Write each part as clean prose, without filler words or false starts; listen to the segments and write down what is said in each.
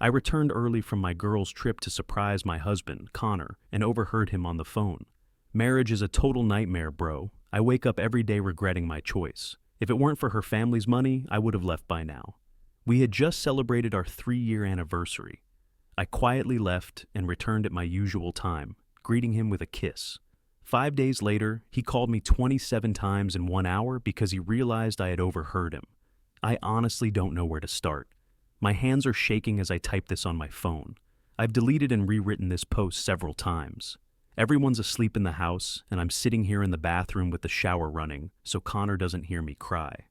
I returned early from my girls' trip to surprise my husband, Connor, and overheard him on the phone. Marriage is a total nightmare, bro. I wake up every day regretting my choice. If it weren't for her family's money, I would have left by now. We had just celebrated our 3-year anniversary. I quietly left and returned at my usual time, greeting him with a kiss. 5 days later, he called me 27 times in 1 hour because he realized I had overheard him. I honestly don't know where to start. My hands are shaking as I type this on my phone. I've deleted and rewritten this post several times. Everyone's asleep in the house, and I'm sitting here in the bathroom with the shower running so Connor doesn't hear me cry.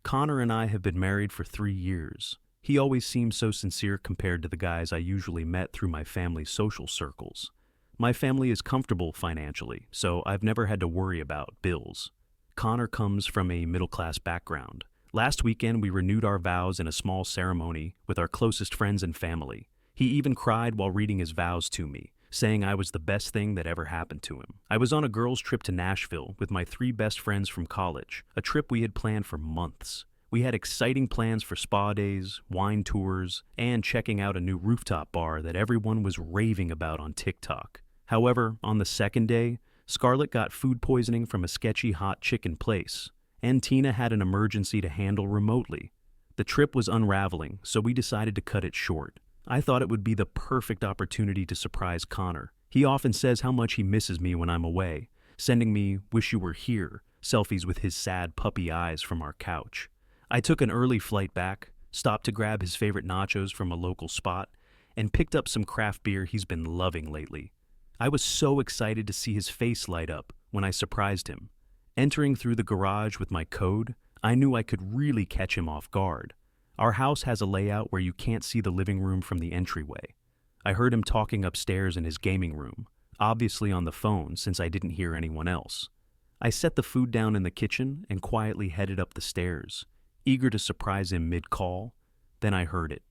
Connor and I have been married for 3 years. He always seemed so sincere compared to the guys I usually met through my family's social circles. My family is comfortable financially, so I've never had to worry about bills. Connor comes from a middle-class background. Last weekend, we renewed our vows in a small ceremony with our closest friends and family. He even cried while reading his vows to me, saying I was the best thing that ever happened to him. I was on a girls' trip to Nashville with my 3 best friends from college, a trip we had planned for months. We had exciting plans for spa days, wine tours, and checking out a new rooftop bar that everyone was raving about on TikTok. However, on the second day, Scarlett got food poisoning from a sketchy hot chicken place, and Tina had an emergency to handle remotely. The trip was unraveling, so we decided to cut it short. I thought it would be the perfect opportunity to surprise Connor. He often says how much he misses me when I'm away, sending me "wish you were here" selfies with his sad puppy eyes from our couch. I took an early flight back, stopped to grab his favorite nachos from a local spot, and picked up some craft beer he's been loving lately. I was so excited to see his face light up when I surprised him. Entering through the garage with my code, I knew I could really catch him off guard. Our house has a layout where you can't see the living room from the entryway. I heard him talking upstairs in his gaming room, obviously on the phone since I didn't hear anyone else. I set the food down in the kitchen and quietly headed up the stairs, eager to surprise him mid-call. Then I heard it.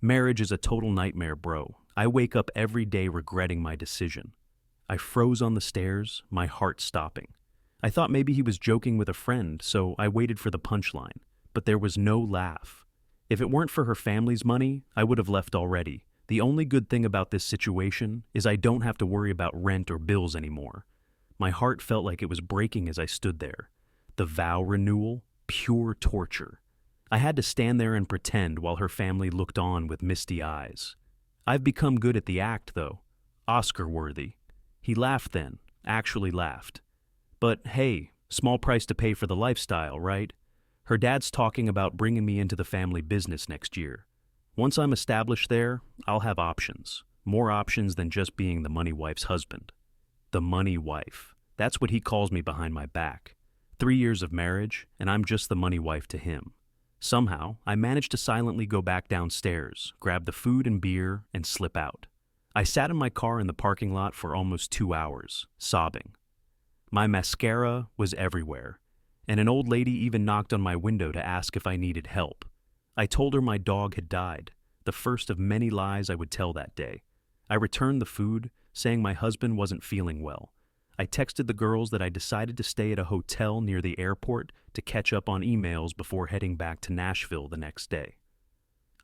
Marriage is a total nightmare, bro. I wake up every day regretting my decision. I froze on the stairs, my heart stopping. I thought maybe he was joking with a friend, so I waited for the punchline, but there was no laugh. If it weren't for her family's money, I would have left already. The only good thing about this situation is I don't have to worry about rent or bills anymore. My heart felt like it was breaking as I stood there. The vow renewal, pure torture. I had to stand there and pretend while her family looked on with misty eyes. I've become good at the act, though. Oscar-worthy. He laughed then, actually laughed. But hey, small price to pay for the lifestyle, right? Her dad's talking about bringing me into the family business next year. Once I'm established there, I'll have options. More options than just being the money wife's husband. The money wife. That's what he calls me behind my back. 3 years of marriage, and I'm just the money wife to him. Somehow, I managed to silently go back downstairs, grab the food and beer, and slip out. I sat in my car in the parking lot for almost 2 hours, sobbing. My mascara was everywhere, and an old lady even knocked on my window to ask if I needed help. I told her my dog had died, the first of many lies I would tell that day. I returned the food, saying my husband wasn't feeling well. I texted the girls that I decided to stay at a hotel near the airport to catch up on emails before heading back to Nashville the next day.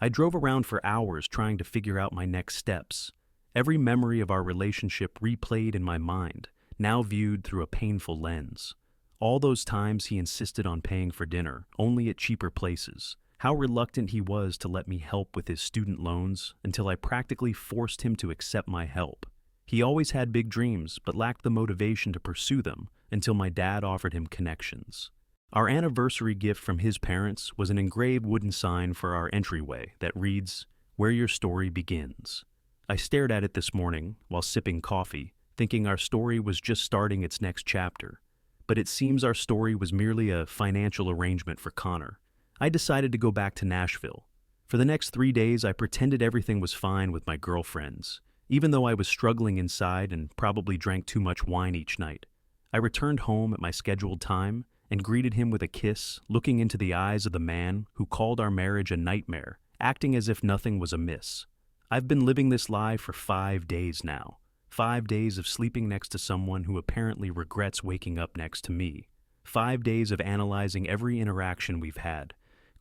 I drove around for hours trying to figure out my next steps. Every memory of our relationship replayed in my mind, now viewed through a painful lens. All those times he insisted on paying for dinner, only at cheaper places. How reluctant he was to let me help with his student loans until I practically forced him to accept my help. He always had big dreams, but lacked the motivation to pursue them until my dad offered him connections. Our anniversary gift from his parents was an engraved wooden sign for our entryway that reads, "Where your story begins." I stared at it this morning while sipping coffee, thinking our story was just starting its next chapter. But it seems our story was merely a financial arrangement for Connor. I decided to go back to Nashville. For the next 3 days, I pretended everything was fine with my girlfriends, even though I was struggling inside and probably drank too much wine each night. I returned home at my scheduled time and greeted him with a kiss, looking into the eyes of the man who called our marriage a nightmare, acting as if nothing was amiss. I've been living this lie for 5 days now. 5 days of sleeping next to someone who apparently regrets waking up next to me. 5 days of analyzing every interaction we've had,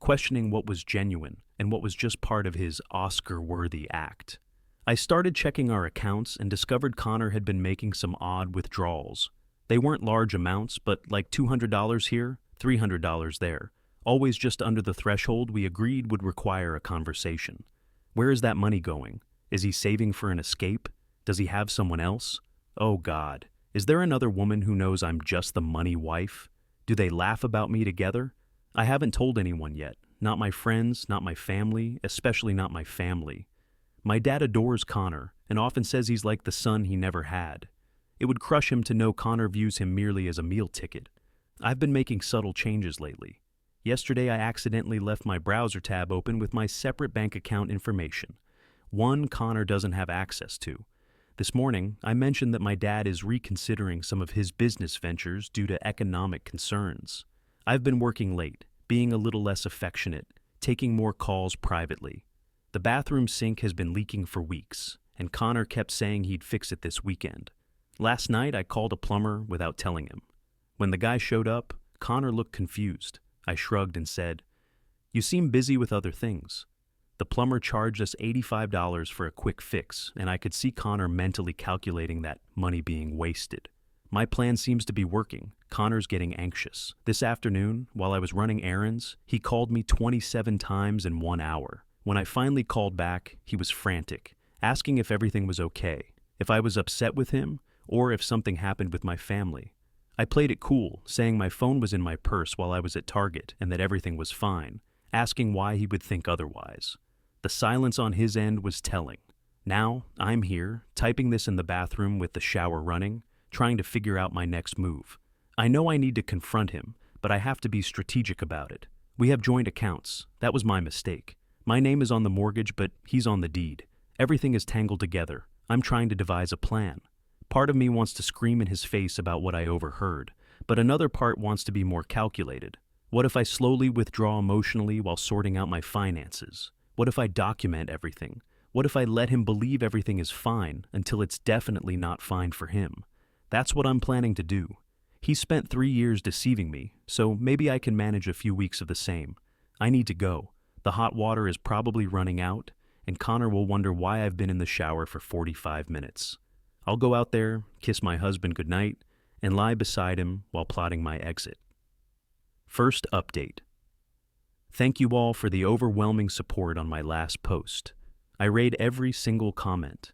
questioning what was genuine and what was just part of his Oscar-worthy act. I started checking our accounts and discovered Connor had been making some odd withdrawals. They weren't large amounts, but like $200 here, $300 there, always just under the threshold we agreed would require a conversation. Where is that money going? Is he saving for an escape? Does he have someone else? Oh God, is there another woman who knows I'm just the money wife? Do they laugh about me together? I haven't told anyone yet. Not my friends, not my family, especially not my family. My dad adores Connor and often says he's like the son he never had. It would crush him to know Connor views him merely as a meal ticket. I've been making subtle changes lately. Yesterday I accidentally left my browser tab open with my separate bank account information, one Connor doesn't have access to. This morning, I mentioned that my dad is reconsidering some of his business ventures due to economic concerns. I've been working late, being a little less affectionate, taking more calls privately. The bathroom sink has been leaking for weeks, and Connor kept saying he'd fix it this weekend. Last night, I called a plumber without telling him. When the guy showed up, Connor looked confused. I shrugged and said, "You seem busy with other things." The plumber charged us $85 for a quick fix, and I could see Connor mentally calculating that money being wasted. My plan seems to be working. Connor's getting anxious. This afternoon, while I was running errands, he called me 27 times in 1 hour. When I finally called back, he was frantic, asking if everything was okay, if I was upset with him, or if something happened with my family. I played it cool, saying my phone was in my purse while I was at Target and that everything was fine, asking why he would think otherwise. The silence on his end was telling. Now, I'm here, typing this in the bathroom with the shower running, trying to figure out my next move. I know I need to confront him, but I have to be strategic about it. We have joint accounts. That was my mistake. My name is on the mortgage, but he's on the deed. Everything is tangled together. I'm trying to devise a plan. Part of me wants to scream in his face about what I overheard, but another part wants to be more calculated. What if I slowly withdraw emotionally while sorting out my finances? What if I document everything? What if I let him believe everything is fine until it's definitely not fine for him? That's what I'm planning to do. He spent 3 years deceiving me, so maybe I can manage a few weeks of the same. I need to go. The hot water is probably running out, and Connor will wonder why I've been in the shower for 45 minutes. I'll go out there, kiss my husband goodnight, and lie beside him while plotting my exit. First update. Thank you all for the overwhelming support on my last post. I read every single comment,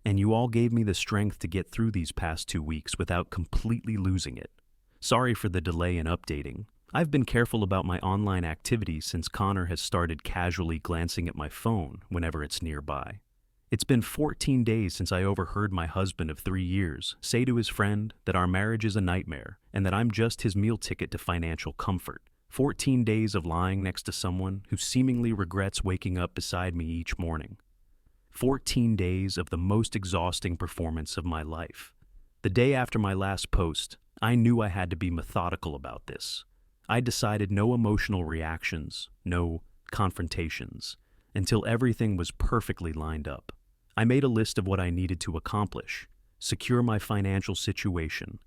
and you all gave me the strength to get through these past 2 weeks without completely losing it. Sorry for the delay in updating. I've been careful about my online activity since Connor has started casually glancing at my phone whenever it's nearby. It's been 14 days since I overheard my husband of 3 years say to his friend that our marriage is a nightmare and that I'm just his meal ticket to financial comfort. 14 days of lying next to someone who seemingly regrets waking up beside me each morning. 14 days of the most exhausting performance of my life. The day after my last post, I knew I had to be methodical about this. I decided no emotional reactions, no confrontations, until everything was perfectly lined up. I made a list of what I needed to accomplish: secure my financial situation,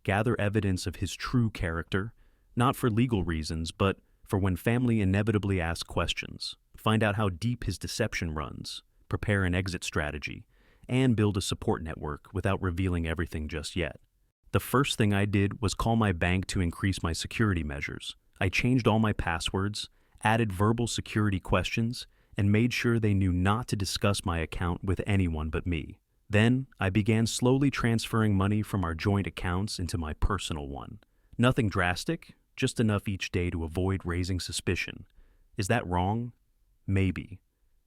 gather evidence of his true character, not for legal reasons, but for when family inevitably asks questions, find out how deep his deception runs, prepare an exit strategy, and build a support network without revealing everything just yet. The first thing I did was call my bank to increase my security measures. I changed all my passwords, added verbal security questions, and made sure they knew not to discuss my account with anyone but me. Then, I began slowly transferring money from our joint accounts into my personal one. Nothing drastic, just enough each day to avoid raising suspicion. Is that wrong? Maybe.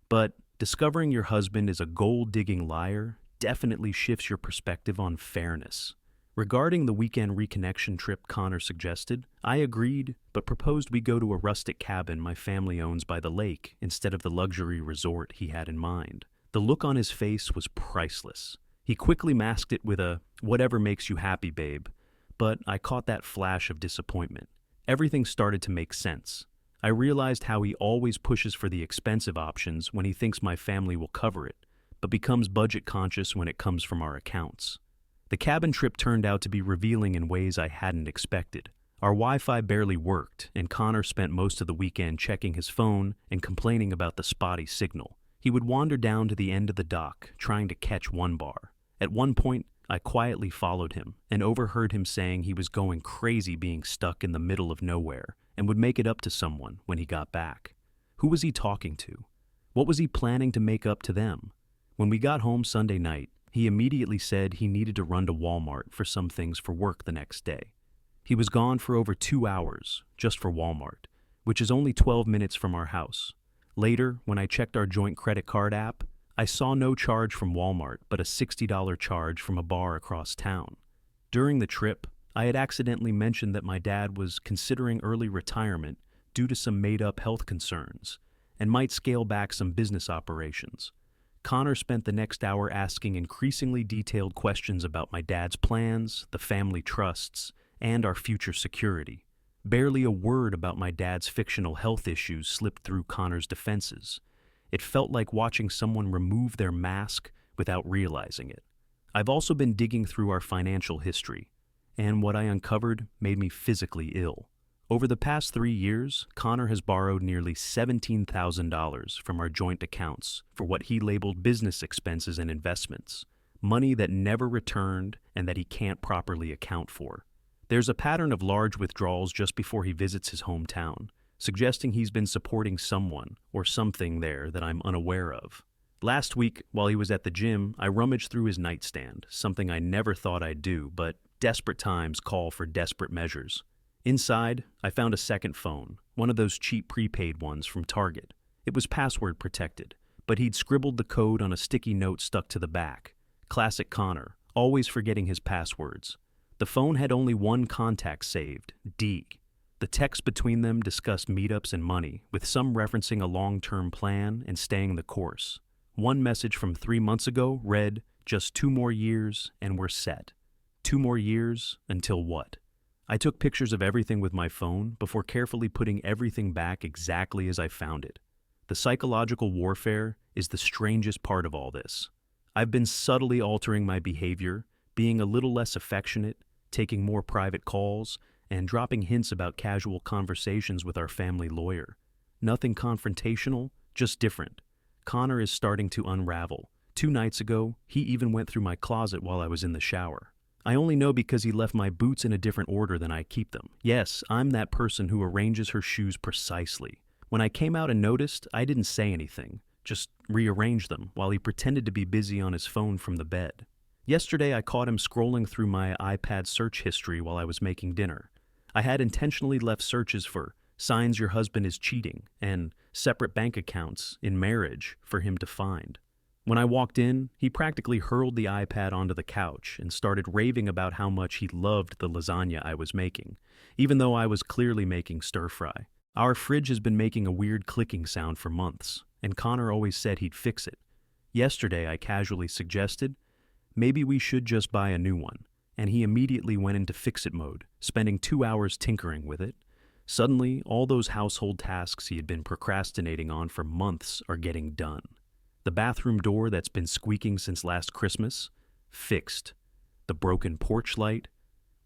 But discovering your husband is a gold-digging liar definitely shifts your perspective on fairness. Regarding the weekend reconnection trip Connor suggested, I agreed, but proposed we go to a rustic cabin my family owns by the lake instead of the luxury resort he had in mind. The look on his face was priceless. He quickly masked it with a "whatever makes you happy, babe," but I caught that flash of disappointment. Everything started to make sense. I realized how he always pushes for the expensive options when he thinks my family will cover it, but becomes budget conscious when it comes from our accounts. The cabin trip turned out to be revealing in ways I hadn't expected. Our Wi-Fi barely worked, and Connor spent most of the weekend checking his phone and complaining about the spotty signal. He would wander down to the end of the dock, trying to catch one bar. At one point, I quietly followed him and overheard him saying he was going crazy being stuck in the middle of nowhere and would make it up to someone when he got back. Who was he talking to? What was he planning to make up to them? When we got home Sunday night, he immediately said he needed to run to Walmart for some things for work the next day. He was gone for over 2 hours, just for Walmart, which is only 12 minutes from our house. Later, when I checked our joint credit card app, I saw no charge from Walmart, but a $60 charge from a bar across town. During the trip, I had accidentally mentioned that my dad was considering early retirement due to some made-up health concerns, and might scale back some business operations. Connor spent the next hour asking increasingly detailed questions about my dad's plans, the family trusts, and our future security. Barely a word about my dad's fictional health issues slipped through Connor's defenses. It felt like watching someone remove their mask without realizing it. I've also been digging through our financial history, and what I uncovered made me physically ill. Over the past 3 years, Connor has borrowed nearly $17,000 from our joint accounts for what he labeled business expenses and investments, money that never returned and that he can't properly account for. There's a pattern of large withdrawals just before he visits his hometown, suggesting he's been supporting someone or something there that I'm unaware of. Last week, while he was at the gym, I rummaged through his nightstand, something I never thought I'd do, but desperate times call for desperate measures. Inside, I found a second phone, one of those cheap prepaid ones from Target. It was password protected, but he'd scribbled the code on a sticky note stuck to the back. Classic Connor, always forgetting his passwords. The phone had only one contact saved, D. The text between them discussed meetups and money, with some referencing a long-term plan and staying the course. One message from 3 months ago read, "Just 2 more years and we're set." 2 more years until what? I took pictures of everything with my phone before carefully putting everything back exactly as I found it. The psychological warfare is the strangest part of all this. I've been subtly altering my behavior, being a little less affectionate, taking more private calls, and dropping hints about casual conversations with our family lawyer. Nothing confrontational, just different. Connor is starting to unravel. 2 nights ago, he even went through my closet while I was in the shower. I only know because he left my boots in a different order than I keep them. Yes, I'm that person who arranges her shoes precisely. When I came out and noticed, I didn't say anything, just rearranged them while he pretended to be busy on his phone from the bed. Yesterday, I caught him scrolling through my iPad search history while I was making dinner. I had intentionally left searches for signs your husband is cheating and separate bank accounts in marriage for him to find. When I walked in, he practically hurled the iPad onto the couch and started raving about how much he loved the lasagna I was making, even though I was clearly making stir-fry. Our fridge has been making a weird clicking sound for months, and Connor always said he'd fix it. Yesterday, I casually suggested, maybe we should just buy a new one, and he immediately went into fix-it mode, spending 2 hours tinkering with it. Suddenly, all those household tasks he had been procrastinating on for months are getting done. The bathroom door that's been squeaking since last Christmas, fixed. The broken porch light,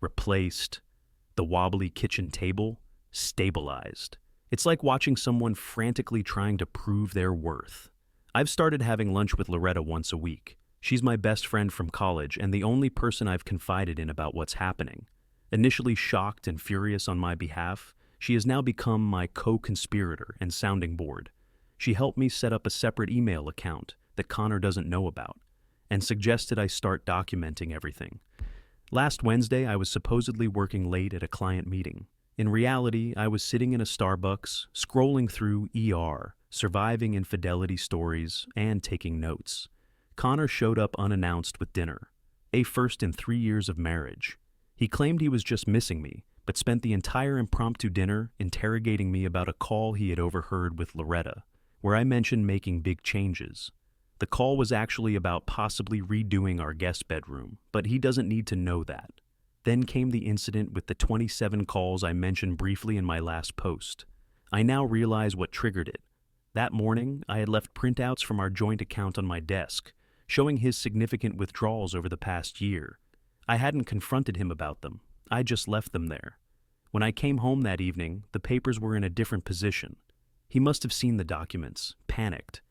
replaced. The wobbly kitchen table, stabilized. It's like watching someone frantically trying to prove their worth. I've started having lunch with Loretta once a week. She's my best friend from college and the only person I've confided in about what's happening. Initially shocked and furious on my behalf, she has now become my co-conspirator and sounding board. She helped me set up a separate email account that Connor doesn't know about, and suggested I start documenting everything. Last Wednesday, I was supposedly working late at a client meeting. In reality, I was sitting in a Starbucks, scrolling through surviving infidelity stories, and taking notes. Connor showed up unannounced with dinner, a first in 3 years of marriage. He claimed he was just missing me, but spent the entire impromptu dinner interrogating me about a call he had overheard with Loretta, where I mentioned making big changes. The call was actually about possibly redoing our guest bedroom, but he doesn't need to know that. Then came the incident with the 27 calls I mentioned briefly in my last post. I now realize what triggered it. That morning, I had left printouts from our joint account on my desk, showing his significant withdrawals over the past year. I hadn't confronted him about them. I just left them there. When I came home that evening, the papers were in a different position. He must have seen the documents, panicked,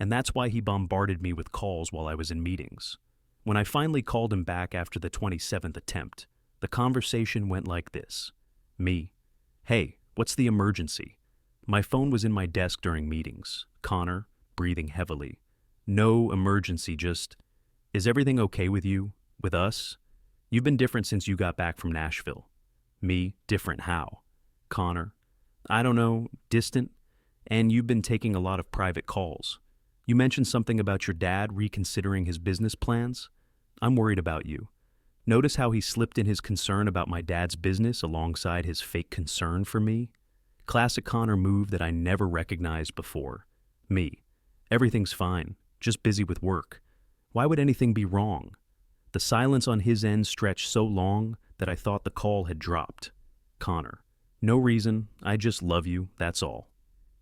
and that's why he bombarded me with calls while I was in meetings. When I finally called him back after the 27th attempt, the conversation went like this. Me: "Hey, what's the emergency?" My phone was in my desk during meetings. Connor, breathing heavily. "No emergency, just, is everything okay with you? With us? You've been different since you got back from Nashville." Me: "Different how?" Connor: "I don't know, distant, and you've been taking a lot of private calls. You mentioned something about your dad reconsidering his business plans. I'm worried about you." Notice how he slipped in his concern about my dad's business alongside his fake concern for me? Classic Connor move that I never recognized before. Me: "Everything's fine, just busy with work. Why would anything be wrong?" The silence on his end stretched so long that I thought the call had dropped. Connor: "No reason, I just love you, that's all."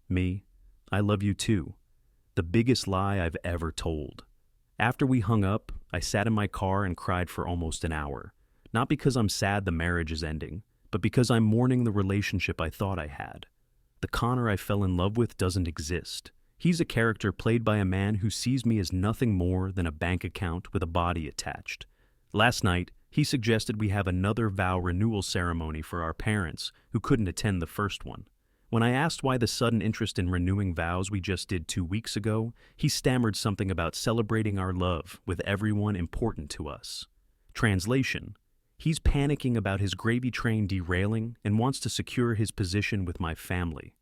Me: "I love you too." The biggest lie I've ever told. After we hung up, I sat in my car and cried for almost an hour. Not because I'm sad the marriage is ending, but because I'm mourning the relationship I thought I had. The Connor I fell in love with doesn't exist. He's a character played by a man who sees me as nothing more than a bank account with a body attached. Last night, he suggested we have another vow renewal ceremony for our parents who couldn't attend the first one. When I asked why the sudden interest in renewing vows we just did 2 weeks ago, he stammered something about celebrating our love with everyone important to us. Translation: he's panicking about his gravy train derailing and wants to secure his position with my family.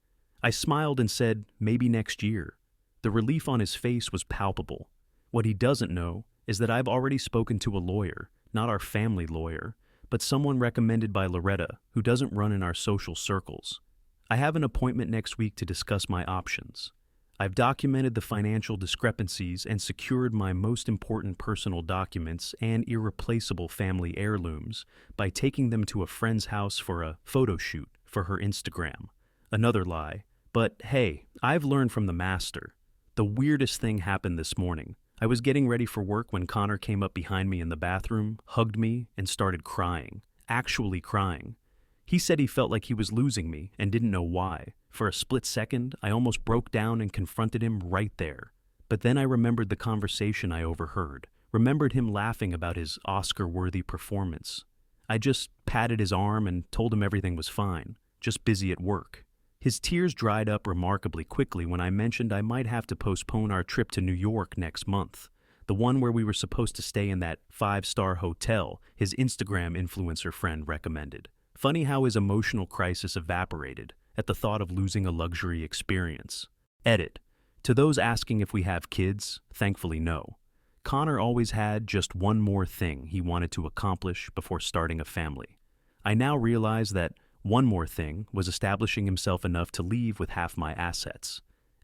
I smiled and said, maybe next year. The relief on his face was palpable. What he doesn't know is that I've already spoken to a lawyer, not our family lawyer, but someone recommended by Loretta who doesn't run in our social circles. I have an appointment next week to discuss my options. I've documented the financial discrepancies and secured my most important personal documents and irreplaceable family heirlooms by taking them to a friend's house for a photo shoot for her Instagram. Another lie. But hey, I've learned from the master. The weirdest thing happened this morning. I was getting ready for work when Connor came up behind me in the bathroom, hugged me, and started crying. Actually crying. He said he felt like he was losing me and didn't know why. For a split second, I almost broke down and confronted him right there. But then I remembered the conversation I overheard, remembered him laughing about his Oscar-worthy performance. I just patted his arm and told him everything was fine, just busy at work. His tears dried up remarkably quickly when I mentioned I might have to postpone our trip to New York next month, the one where we were supposed to stay in that 5-star hotel his Instagram influencer friend recommended. Funny how his emotional crisis evaporated at the thought of losing a luxury experience. Edit. To those asking if we have kids, thankfully no. Connor always had just one more thing he wanted to accomplish before starting a family. I now realize that one more thing was establishing himself enough to leave with half my assets.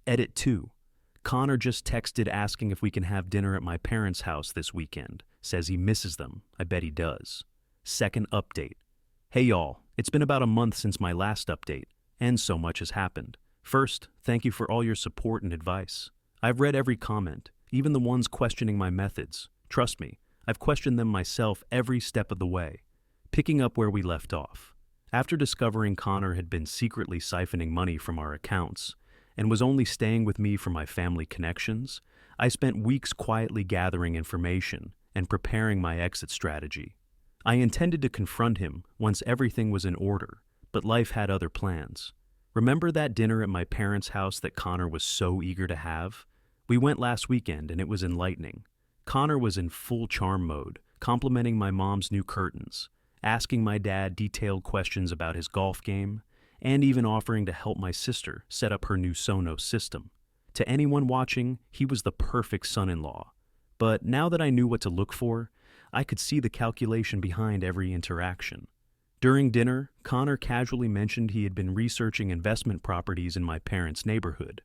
Edit 2. Connor just texted asking if we can have dinner at my parents' house this weekend. Says he misses them. I bet he does. Second update. Hey y'all, it's been about a month since my last update, and so much has happened. First, thank you for all your support and advice. I've read every comment, even the ones questioning my methods. Trust me, I've questioned them myself every step of the way. Picking up where we left off. After discovering Connor had been secretly siphoning money from our accounts and was only staying with me for my family connections, I spent weeks quietly gathering information and preparing my exit strategy. I intended to confront him once everything was in order, but life had other plans. Remember that dinner at my parents' house that Connor was so eager to have? We went last weekend and it was enlightening. Connor was in full charm mode, complimenting my mom's new curtains, asking my dad detailed questions about his golf game, and even offering to help my sister set up her new Sonos system. To anyone watching, he was the perfect son-in-law. But now that I knew what to look for, I could see the calculation behind every interaction. During dinner, Connor casually mentioned he had been researching investment properties in my parents' neighborhood.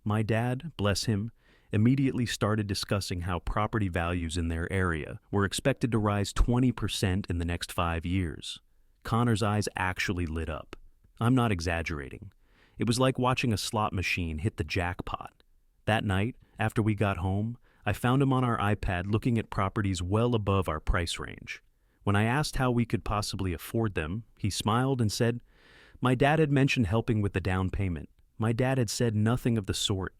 My dad, bless him, immediately started discussing how property values in their area were expected to rise 20% in the next 5 years. Connor's eyes actually lit up. I'm not exaggerating. It was like watching a slot machine hit the jackpot. That night, after we got home, I found him on our iPad looking at properties well above our price range. When I asked how we could possibly afford them, he smiled and said, "My dad had mentioned helping with the down payment. My dad had said nothing of the sort."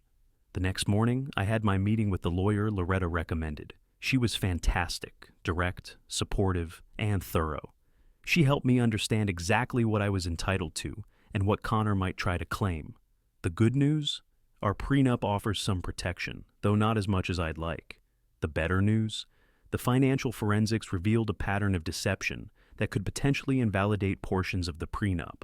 The next morning, I had my meeting with the lawyer Loretta recommended. She was fantastic, direct, supportive, and thorough. She helped me understand exactly what I was entitled to and what Connor might try to claim. The good news? Our prenup offers some protection, though not as much as I'd like. The better news? The financial forensics revealed a pattern of deception that could potentially invalidate portions of the prenup.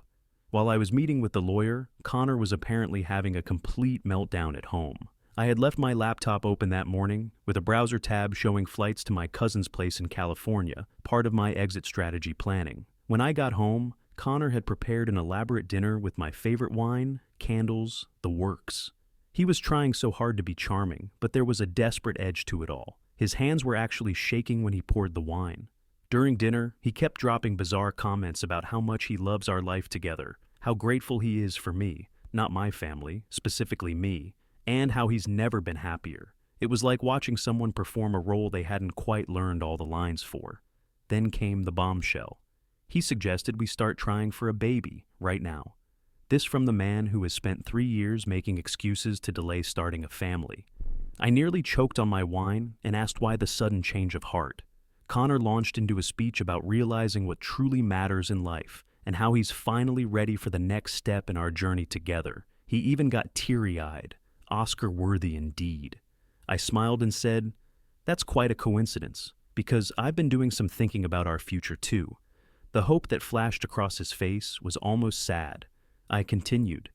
While I was meeting with the lawyer, Connor was apparently having a complete meltdown at home. I had left my laptop open that morning, with a browser tab showing flights to my cousin's place in California, part of my exit strategy planning. When I got home, Connor had prepared an elaborate dinner with my favorite wine, candles, the works. He was trying so hard to be charming, but there was a desperate edge to it all. His hands were actually shaking when he poured the wine. During dinner, he kept dropping bizarre comments about how much he loves our life together, how grateful he is for me, not my family, specifically me, and how he's never been happier. It was like watching someone perform a role they hadn't quite learned all the lines for. Then came the bombshell. He suggested we start trying for a baby right now. This from the man who has spent 3 years making excuses to delay starting a family. I nearly choked on my wine and asked why the sudden change of heart. Connor launched into a speech about realizing what truly matters in life and how he's finally ready for the next step in our journey together. He even got teary-eyed, Oscar-worthy indeed. I smiled and said, "That's quite a coincidence, because I've been doing some thinking about our future too." The hope that flashed across his face was almost sad. I continued,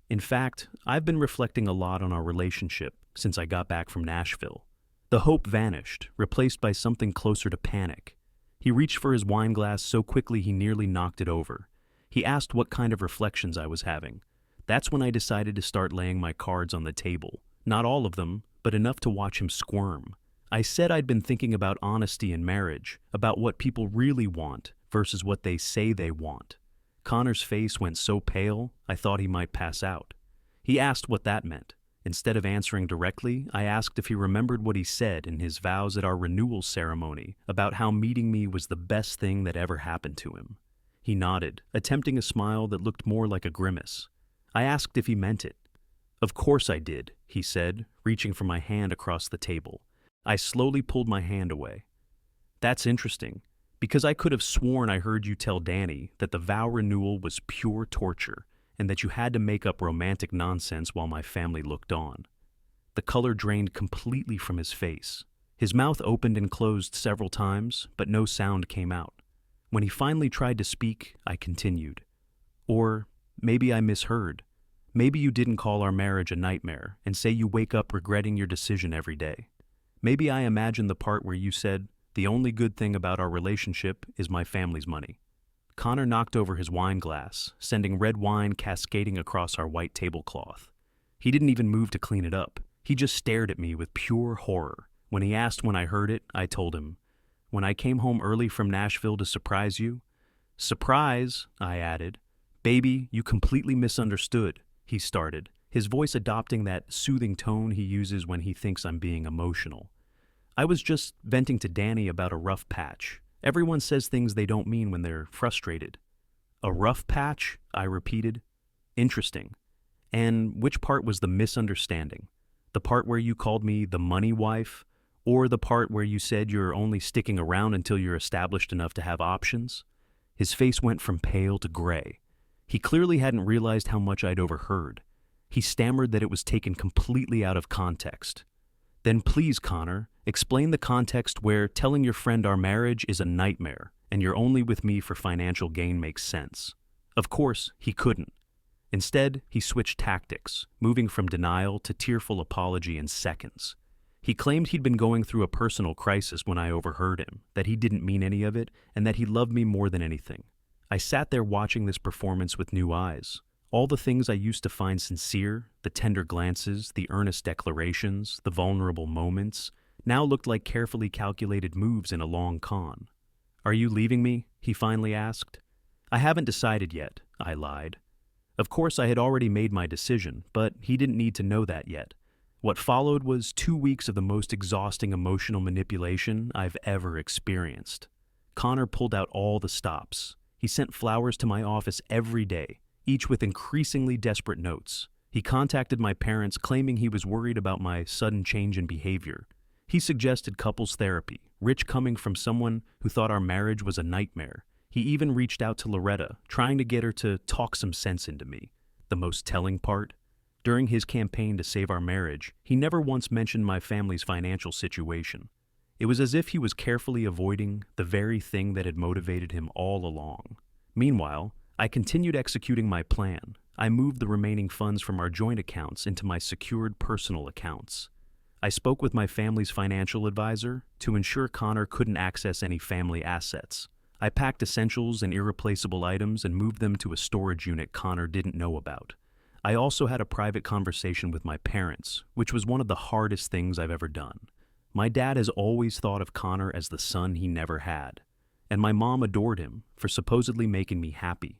"In fact, I've been reflecting a lot on our relationship since I got back from Nashville." The hope vanished, replaced by something closer to panic. He reached for his wine glass so quickly he nearly knocked it over. He asked what kind of reflections I was having. That's when I decided to start laying my cards on the table. Not all of them, but enough to watch him squirm. I said I'd been thinking about honesty in marriage, about what people really want versus what they say they want. Connor's face went so pale, I thought he might pass out. He asked what that meant. Instead of answering directly, I asked if he remembered what he said in his vows at our renewal ceremony about how meeting me was the best thing that ever happened to him. He nodded, attempting a smile that looked more like a grimace. I asked if he meant it. "Of course I did," he said, reaching for my hand across the table. I slowly pulled my hand away. "That's interesting, because I could have sworn I heard you tell Danny that the vow renewal was pure torture, and that you had to make up romantic nonsense while my family looked on." The color drained completely from his face. His mouth opened and closed several times, but no sound came out. When he finally tried to speak, I continued. "Or maybe I misheard. Maybe you didn't call our marriage a nightmare and say you wake up regretting your decision every day. Maybe I imagined the part where you said, 'The only good thing about our relationship is my family's money.'" Connor knocked over his wine glass, sending red wine cascading across our white tablecloth. He didn't even move to clean it up. He just stared at me with pure horror. When he asked when I heard it, I told him, "When I came home early from Nashville to surprise you." "Surprise," I added. "Baby, you completely misunderstood," he started, his voice adopting that soothing tone he uses when he thinks I'm being emotional. "I was just venting to Danny about a rough patch. Everyone says things they don't mean when they're frustrated." "A rough patch?" I repeated. "Interesting. And which part was the misunderstanding? The part where you called me the money wife, or the part where you said you're only sticking around until you're established enough to have options?" His face went from pale to gray. He clearly hadn't realized how much I'd overheard. He stammered that it was taken completely out of context. "Then please, Connor, explain the context where telling your friend our marriage is a nightmare and you're only with me for financial gain makes sense." Of course, he couldn't. Instead, he switched tactics, moving from denial to tearful apology in seconds. He claimed he'd been going through a personal crisis when I overheard him, that he didn't mean any of it, and that he loved me more than anything. I sat there watching this performance with new eyes. All the things I used to find sincere, the tender glances, the earnest declarations, the vulnerable moments, now looked like carefully calculated moves in a long con. "Are you leaving me?" he finally asked. "I haven't decided yet," I lied. Of course, I had already made my decision, but he didn't need to know that yet. What followed was 2 weeks of the most exhausting emotional manipulation I've ever experienced. Connor pulled out all the stops. He sent flowers to my office every day, each with increasingly desperate notes. He contacted my parents claiming he was worried about my sudden change in behavior. He suggested couples therapy, rich coming from someone who thought our marriage was a nightmare. He even reached out to Loretta, trying to get her to talk some sense into me. The most telling part? During his campaign to save our marriage, he never once mentioned my family's financial situation. It was as if he was carefully avoiding the very thing that had motivated him all along. Meanwhile, I continued executing my plan. I moved the remaining funds from our joint accounts into my secured personal accounts. I spoke with my family's financial advisor to ensure Connor couldn't access any family assets. I packed essentials and irreplaceable items and moved them to a storage unit Connor didn't know about. I also had a private conversation with my parents, which was one of the hardest things I've ever done. My dad has always thought of Connor as the son he never had, and my mom adored him for supposedly making me happy.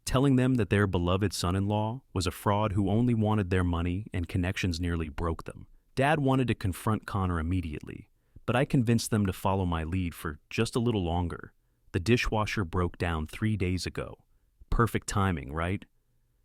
Telling them that their beloved son-in-law was a fraud who only wanted their money and connections nearly broke them. Dad wanted to confront Connor immediately, but I convinced them to follow my lead for just a little longer. The dishwasher broke down 3 days ago. Perfect timing, right?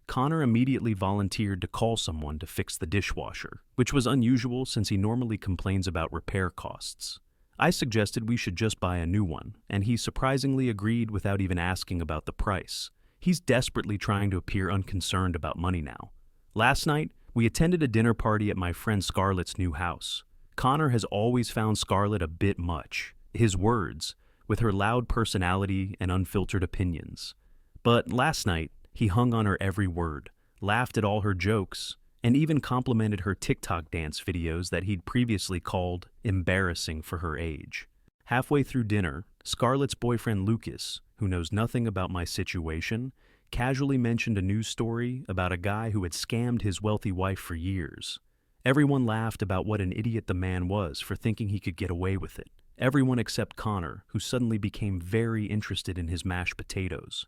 Connor immediately volunteered to call someone to fix the dishwasher, which was unusual since he normally complains about repair costs. I suggested we should just buy a new one, and he surprisingly agreed without even asking about the price. He's desperately trying to appear unconcerned about money now. Last night, we attended a dinner party at my friend Scarlett's new house. Connor has always found Scarlett a bit much, his words, with her loud personality and unfiltered opinions. But last night, he hung on her every word, laughed at all her jokes, and even complimented her TikTok dance videos that he'd previously called embarrassing for her age. Halfway through dinner, Scarlett's boyfriend Lucas, who knows nothing about my situation, casually mentioned a news story about a guy who had scammed his wealthy wife for years. Everyone laughed about what an idiot the man was for thinking he could get away with it. Everyone except Connor, who suddenly became very interested in his mashed potatoes.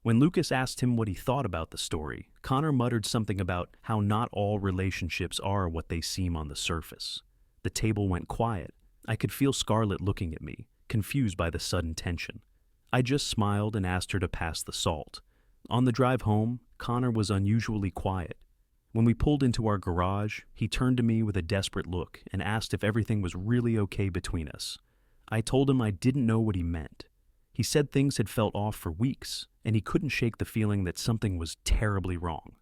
When Lucas asked him what he thought about the story, Connor muttered something about how not all relationships are what they seem on the surface. The table went quiet. I could feel Scarlett looking at me, confused by the sudden tension. I just smiled and asked her to pass the salt. On the drive home, Connor was unusually quiet. When we pulled into our garage, he turned to me with a desperate look and asked if everything was really okay between us. I told him I didn't know what he meant. He said things had felt off for weeks, and he couldn't shake the feeling that something was terribly wrong.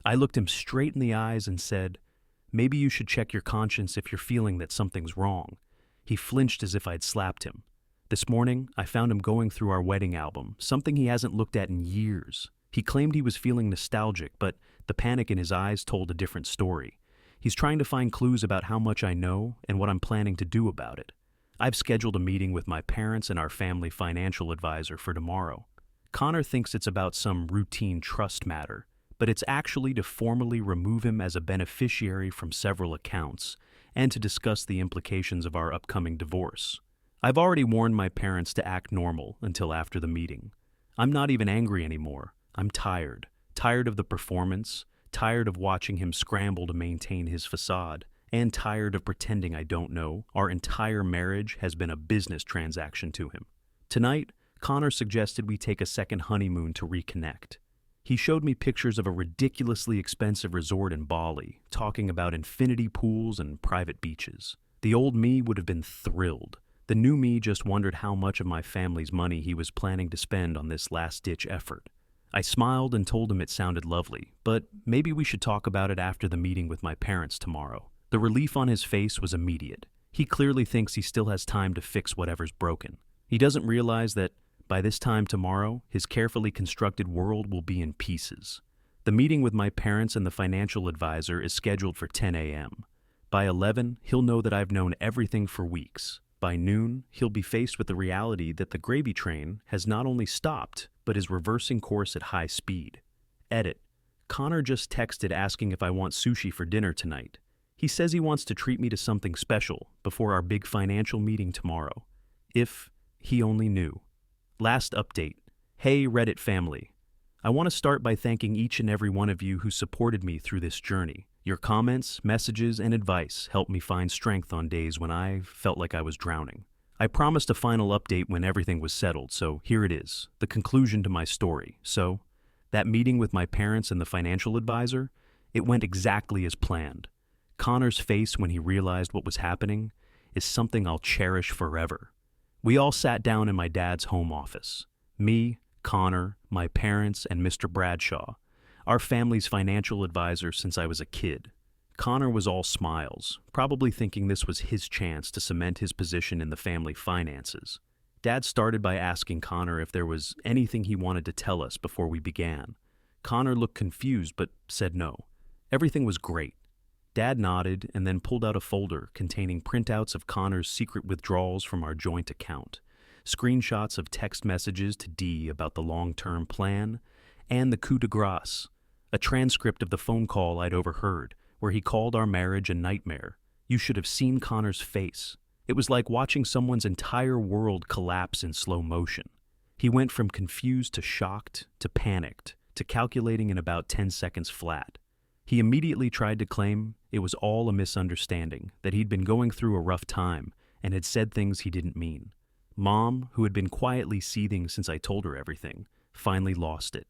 I looked him straight in the eyes and said, "Maybe you should check your conscience if you're feeling that something's wrong." He flinched as if I'd slapped him. This morning, I found him going through our wedding album, something he hasn't looked at in years. He claimed he was feeling nostalgic, but the panic in his eyes told a different story. He's trying to find clues about how much I know and what I'm planning to do about it. I've scheduled a meeting with my parents and our family financial advisor for tomorrow. Connor thinks it's about some routine trust matter, but it's actually to formally remove him as a beneficiary from several accounts and to discuss the implications of our upcoming divorce. I've already warned my parents to act normal until after the meeting. I'm not even angry anymore. I'm tired of the performance, tired of watching him scramble to maintain his facade, and tired of pretending I don't know our entire marriage has been a business transaction to him. Tonight, Connor suggested we take a second honeymoon to reconnect. He showed me pictures of a ridiculously expensive resort in Bali, talking about infinity pools and private beaches. The old me would have been thrilled. The new me just wondered how much of my family's money he was planning to spend on this last-ditch effort. I smiled and told him it sounded lovely, but maybe we should talk about it after the meeting with my parents tomorrow. The relief on his face was immediate. He clearly thinks he still has time to fix whatever's broken. He doesn't realize that by this time tomorrow, his carefully constructed world will be in pieces. The meeting with my parents and the financial advisor is scheduled for 10 a.m. By 11, he'll know that I've known everything for weeks. By noon, he'll be faced with the reality that the gravy train has not only stopped, but is reversing course at high speed. Edit. Connor just texted asking if I want sushi for dinner tonight. He says he wants to treat me to something special before our big financial meeting tomorrow. If he only knew. Last update. Hey, Reddit family. I want to start by thanking each and every one of you who supported me through this journey. Your comments, messages, and advice helped me find strength on days when I felt like I was drowning. I promised a final update when everything was settled, so here it is, the conclusion to my story. So, that meeting with my parents and the financial advisor, it went exactly as planned. Connor's face when he realized what was happening is something I'll cherish forever. We all sat down in my dad's home office. Me, Connor, my parents, and Mr. Bradshaw, our family's financial advisor since I was a kid. Connor was all smiles, probably thinking this was his chance to cement his position in the family finances. Dad started by asking Connor if there was anything he wanted to tell us before we began. Connor looked confused but said no. Everything was great. Dad nodded and then pulled out a folder containing printouts of Connor's secret withdrawals from our joint account, screenshots of text messages to Dee about the long-term plan, and the coup de grace, a transcript of the phone call I'd overheard, where he called our marriage a nightmare. You should have seen Connor's face. It was like watching someone's entire world collapse in slow motion. He went from confused to shocked to panicked to calculating in about 10 seconds flat. He immediately tried to claim it was all a misunderstanding, that he'd been going through a rough time and had said things he didn't mean. Mom, who had been quietly seething since I told her everything, finally lost it.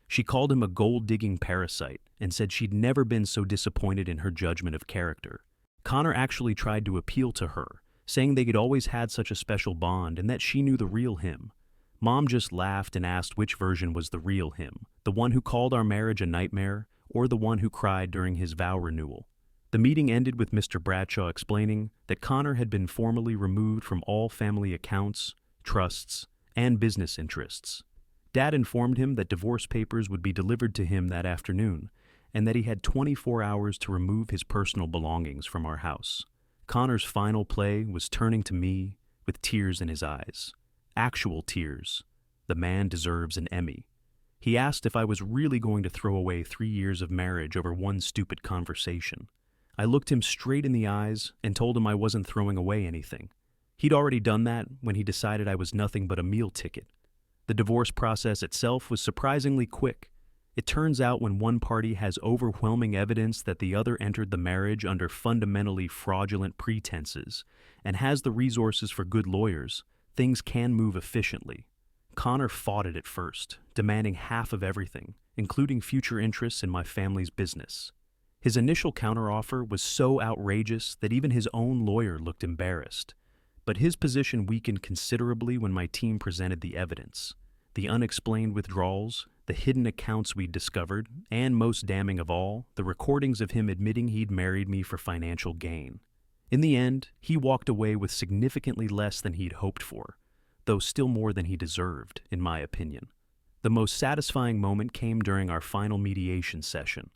She called him a gold-digging parasite and said she'd never been so disappointed in her judgment of character. Connor actually tried to appeal to her, saying they'd always had such a special bond and that she knew the real him. Mom just laughed and asked which version was the real him, the one who called our marriage a nightmare or the one who cried during his vow renewal. The meeting ended with Mr. Bradshaw explaining that Connor had been formally removed from all family accounts, trusts, and business interests. Dad informed him that divorce papers would be delivered to him that afternoon, and that he had 24 hours to remove his personal belongings from our house. Connor's final play was turning to me with tears in his eyes. Actual tears. The man deserves an Emmy. He asked if I was really going to throw away 3 years of marriage over one stupid conversation. I looked him straight in the eyes and told him I wasn't throwing away anything. He'd already done that when he decided I was nothing but a meal ticket. The divorce process itself was surprisingly quick. It turns out when one party has overwhelming evidence that the other entered the marriage under fundamentally fraudulent pretenses and has the resources for good lawyers, things can move efficiently. Connor fought it at first, demanding half of everything, including future interests in my family's business. His initial counteroffer was so outrageous that even his own lawyer looked embarrassed. But his position weakened considerably when my team presented the evidence. The unexplained withdrawals, the hidden accounts we'd discovered, and most damning of all, the recordings of him admitting he'd married me for financial gain. In the end, he walked away with significantly less than he'd hoped for, though still more than he deserved, in my opinion. The most satisfying moment came during our final mediation session.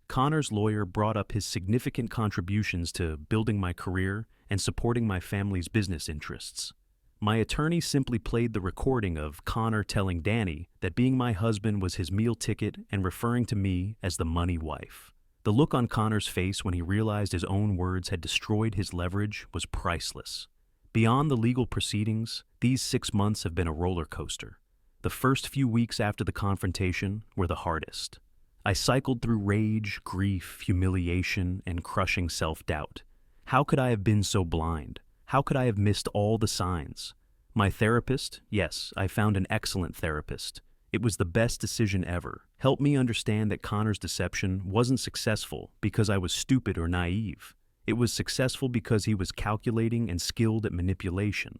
Connor's lawyer brought up his significant contributions to building my career and supporting my family's business interests. My attorney simply played the recording of Connor telling Danny that being my husband was his meal ticket and referring to me as the money wife. The look on Connor's face when he realized his own words had destroyed his leverage was priceless. Beyond the legal proceedings, these 6 months have been a roller coaster. The first few weeks after the confrontation were the hardest. I cycled through rage, grief, humiliation, and crushing self-doubt. How could I have been so blind? How could I have missed all the signs? My therapist, yes, I found an excellent therapist. It was the best decision ever. Helped me understand that Connor's deception wasn't successful because I was stupid or naive. It was successful because he was calculating and skilled at manipulation.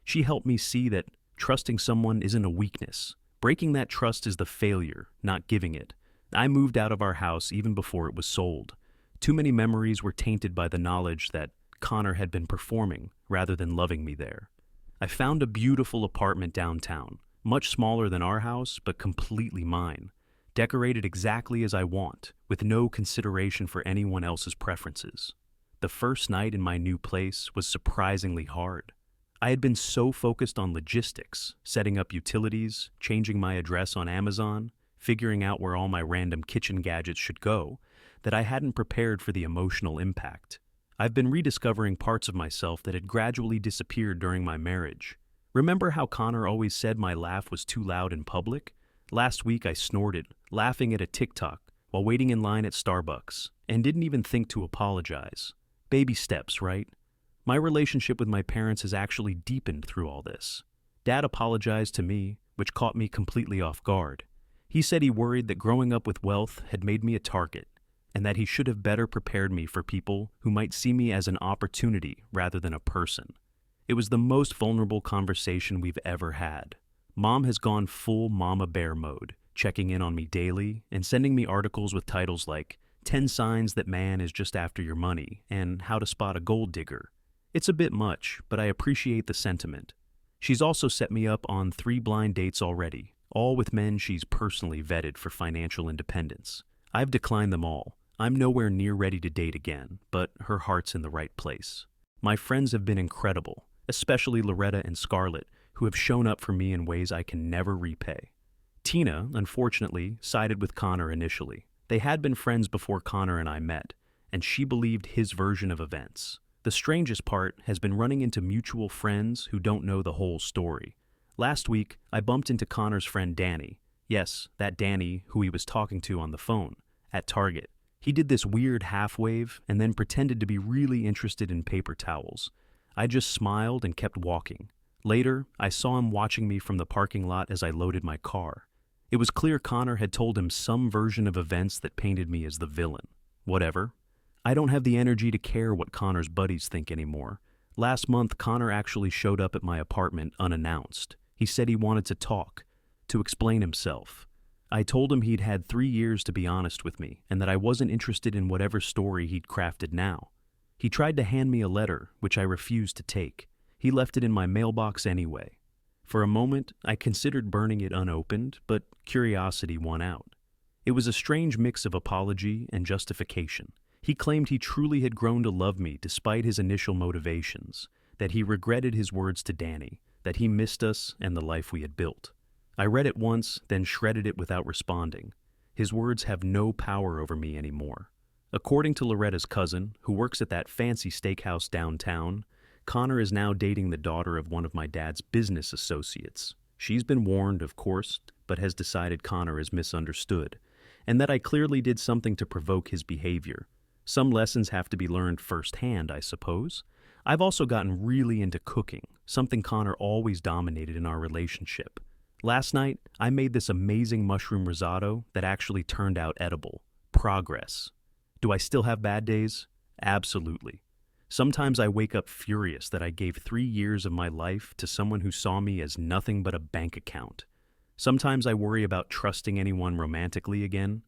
She helped me see that trusting someone isn't a weakness. Breaking that trust is the failure, not giving it. I moved out of our house even before it was sold. Too many memories were tainted by the knowledge that Connor had been performing rather than loving me there. I found a beautiful apartment downtown, much smaller than our house, but completely mine, decorated exactly as I want, with no consideration for anyone else's preferences. The first night in my new place was surprisingly hard. I had been so focused on logistics, setting up utilities, changing my address on Amazon, figuring out where all my random kitchen gadgets should go, that I hadn't prepared for the emotional impact. I've been rediscovering parts of myself that had gradually disappeared during my marriage. Remember how Connor always said my laugh was too loud in public? Last week I snorted, laughing at a TikTok while waiting in line at Starbucks, and didn't even think to apologize. Baby steps, right? My relationship with my parents has actually deepened through all this. Dad apologized to me, which caught me completely off guard. He said he worried that growing up with wealth had made me a target, and that he should have better prepared me for people who might see me as an opportunity rather than a person. It was the most vulnerable conversation we've ever had. Mom has gone full mama bear mode, checking in on me daily and sending me articles with titles like 10 Signs That Man Is Just After Your Money and How to Spot a Gold Digger. It's a bit much, but I appreciate the sentiment. She's also set me up on 3 blind dates already, all with men she's personally vetted for financial independence. I've declined them all. I'm nowhere near ready to date again, but her heart's in the right place. My friends have been incredible, especially Loretta and Scarlett, who have shown up for me in ways I can never repay. Tina, unfortunately, sided with Connor initially. They had been friends before Connor and I met, and she believed his version of events. The strangest part has been running into mutual friends who don't know the whole story. Last week, I bumped into Connor's friend Danny. Yes, that Danny who he was talking to on the phone, at Target. He did this weird half-wave and then pretended to be really interested in paper towels. I just smiled and kept walking. Later, I saw him watching me from the parking lot as I loaded my car. It was clear Connor had told him some version of events that painted me as the villain. Whatever. I don't have the energy to care what Connor's buddies think anymore. Last month, Connor actually showed up at my apartment unannounced. He said he wanted to talk, to explain himself. I told him he'd had 3 years to be honest with me, and that I wasn't interested in whatever story he'd crafted now. He tried to hand me a letter, which I refused to take. He left it in my mailbox anyway. For a moment, I considered burning it unopened, but curiosity won out. It was a strange mix of apology and justification. He claimed he truly had grown to love me despite his initial motivations, that he regretted his words to Danny, that he missed us and the life we had built. I read it once, then shredded it without responding. His words have no power over me anymore. According to Loretta's cousin, who works at that fancy steakhouse downtown, Connor is now dating the daughter of one of my dad's business associates. She's been warned, of course, but has decided Connor is misunderstood, and that I clearly did something to provoke his behavior. Some lessons have to be learned firsthand, I suppose. I've also gotten really into cooking, something Connor always dominated in our relationship. Last night, I made this amazing mushroom risotto that actually turned out edible. Progress. Do I still have bad days? Absolutely. Sometimes I wake up furious that I gave 3 years of my life to someone who saw me as nothing but a bank account. Sometimes I worry about trusting anyone romantically again.